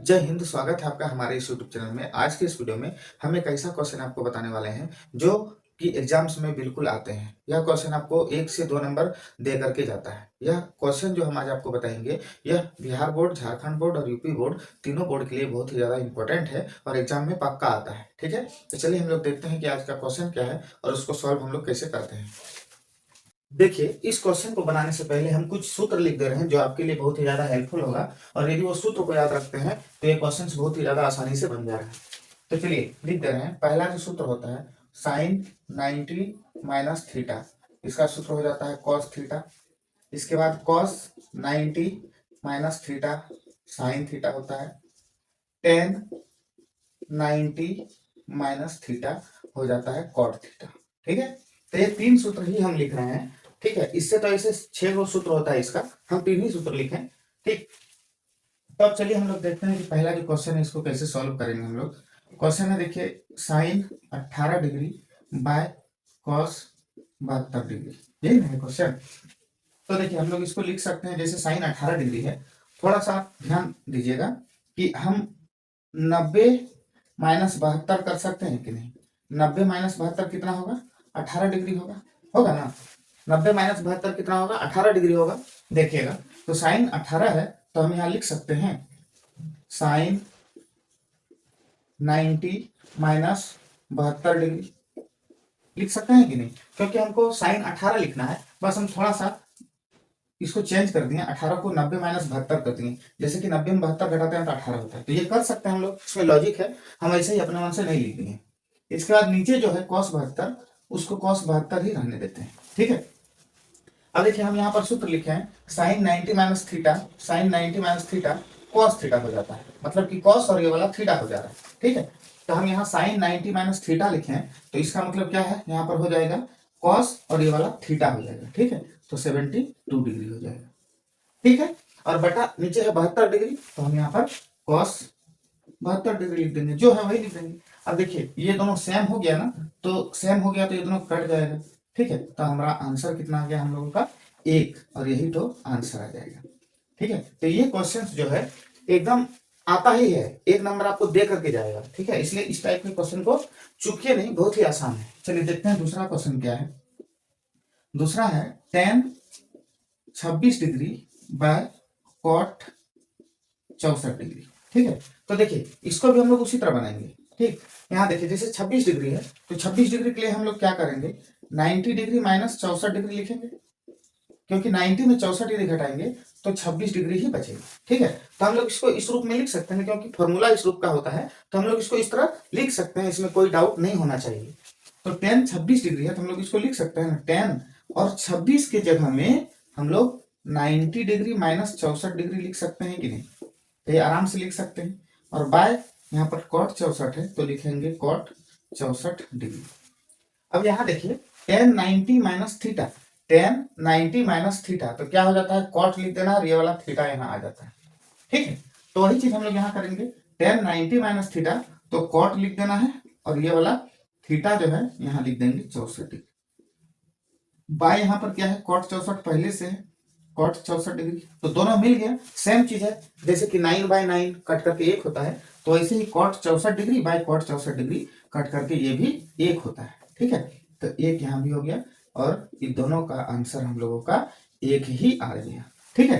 जय हिंद, स्वागत है आपका हमारे इस यूट्यूब चैनल में। आज के इस वीडियो में हम एक ऐसा क्वेश्चन आपको बताने वाले हैं जो कि एग्जाम्स में बिल्कुल आते हैं। यह क्वेश्चन आपको 1 से 2 नंबर दे करके जाता है। यह क्वेश्चन जो हम आज आपको बताएंगे, यह बिहार बोर्ड, झारखंड बोर्ड और यूपी बोर्ड, तीनों बोर्ड के लिए बहुत ही ज़्यादा इंपॉर्टेंट है और एग्जाम में पक्का आता है। ठीक है, तो चलिए हम लोग देखते हैं कि आज का क्वेश्चन क्या है और उसको सॉल्व हम लोग कैसे करते हैं। देखिए, इस क्वेश्चन को बनाने से पहले हम कुछ सूत्र लिख दे रहे हैं जो आपके लिए बहुत ही ज्यादा हेल्पफुल होगा और यदि वो सूत्र को याद रखते हैं तो ये क्वेश्चन बहुत ही ज्यादा आसानी से बन जाएगा। तो चलिए लिख दे रहे हैं। पहला जो सूत्र होता है साइन 90 माइनस थीटा, इसका सूत्र हो जाता है कॉस थीटा। इसके बाद cos 90 minus theta sine theta होता है। टेन 90 माइनस थीटा हो जाता है कॉट थीटा। ठीक है, तो ये 3 सूत्र ही हम लिख रहे हैं। ठीक है, इससे तो ऐसे 6 गो सूत्र होता है, इसका हम 3 ही सूत्र लिखें। ठीक, तो अब चलिए हम लोग देखते हैं कि पहला जो क्वेश्चन है इसको कैसे सॉल्व करेंगे हम लोग। क्वेश्चन है, देखिए, sine 18 degree by cos 72 degree, यही है क्वेश्चन। तो देखिए हम लोग इसको लिख सकते हैं, जैसे साइन 18 डिग्री है, थोड़ा सा ध्यान दीजिएगा कि हम 90 माइनस 72 कर सकते हैं कि नहीं। 90 माइनस 72 कितना होगा? 18 डिग्री होगा, होगा ना। 90 माइनस 72 कितना होगा? 18 डिग्री होगा। देखिएगा, तो साइन 18 है तो हम यहाँ लिख सकते हैं साइन 90 माइनस 72 डिग्री, लिख सकते हैं कि नहीं, क्योंकि हमको साइन 18 लिखना है। बस हम थोड़ा सा इसको चेंज कर दिए, 18 को 90 माइनस 72 कर दिए। जैसे कि 90 में 72 घटाते हैं तो 18 होता है, तो ये कर सकते हैं हम लोग, इसमें लॉजिक है। हम ऐसे ही अपने मन से नहीं लिख दिए। इसके बाद नीचे जो है कॉस 72, उसको कॉस 72 ही रहने देते हैं। ठीक है, अब देखिए हम यहाँ पर सूत्र लिखे हैं sine 90 minus theta, sine 90 minus theta cos theta हो जाता है, मतलब कि कॉस और ये वाला थीटा हो जा रहा है। ठीक है, तो हम यहाँ साइन 90 माइनस थीटा लिखे हैं, तो इसका मतलब क्या है, यहाँ पर हो जाएगा कॉस और ये वाला थीटा हो जाएगा। ठीक है, तो 72 डिग्री हो जाएगा। ठीक है, और बटा नीचे है 72 डिग्री, तो हम यहाँ पर कॉस 72 डिग्री लिख देंगे, जो है वही लिख देंगे। अब देखिए ये दोनों सेम हो गया ना, तो सेम हो गया तो ये दोनों कट जाएगा। ठीक है, तो हमारा आंसर कितना आ गया हम लोगों का? 1, और यही तो आंसर आ जाएगा। ठीक है, तो ये क्वेश्चन जो है एकदम आता ही है, 1 नंबर आपको दे करके जाएगा। ठीक है, इसलिए इस टाइप के क्वेश्चन को चुकिए नहीं, बहुत ही आसान है। चलिए देखते हैं दूसरा क्वेश्चन क्या है। दूसरा है tan 26 degree by cot 64 degree. ठीक है, तो देखिए इसको भी हम लोग उसी तरह बनाएंगे। ठीक, यहाँ देखिए जैसे 26 डिग्री है, तो 26 डिग्री के लिए हम लोग क्या करेंगे, 90 डिग्री माइनस 64 डिग्री लिखेंगे, क्योंकि 90 में 64 डिग्री घटाएंगे तो 26 डिग्री ही बचेगी। ठीक है, तो हम लोग इसको इस रूप में लिख सकते हैं, क्योंकि फॉर्मूला इस रूप का होता है, तो हम लोग इसको इस तरह लिख सकते हैं, इसमें कोई डाउट नहीं होना चाहिए। तो टेन 26 डिग्री है तो हम लोग इसको लिख सकते हैं ना, 10 और 26 के जगह में हम लोग 90 डिग्री माइनस 64 डिग्री लिख सकते हैं कि नहीं, तो ये आराम से लिख सकते हैं। और बाय यहाँ पर कॉट 64 है तो लिखेंगे कॉट 64 डिग्री। अब यहाँ देखिए ten 90 minus theta, ten 90 minus theta, तो क्या हो जाता है, कॉट लिख देना और ये वाला थीटा यहाँ आ जाता है। ठीक है, तो वही चीज हम लोग यहाँ करेंगे, टेन 90 माइनस थीटा, तो कॉट लिख देना है और ये वाला थीटा जो है यहाँ लिख देंगे 64 डिग्री। बाय यहाँ पर क्या है, कॉट 64 पहले से है, कॉट 64 डिग्री, तो दोनों मिल गया, सेम चीज है। जैसे कि 9/9 कट करके 1 होता है, तो ऐसे ही कॉट 64 degree by cot 64 degree cut करके ये भी 1 होता है। ठीक है, तो 1 यहाँ भी हो गया और इन दोनों का आंसर हम लोगों का 1 ही आ गया। ठीक है,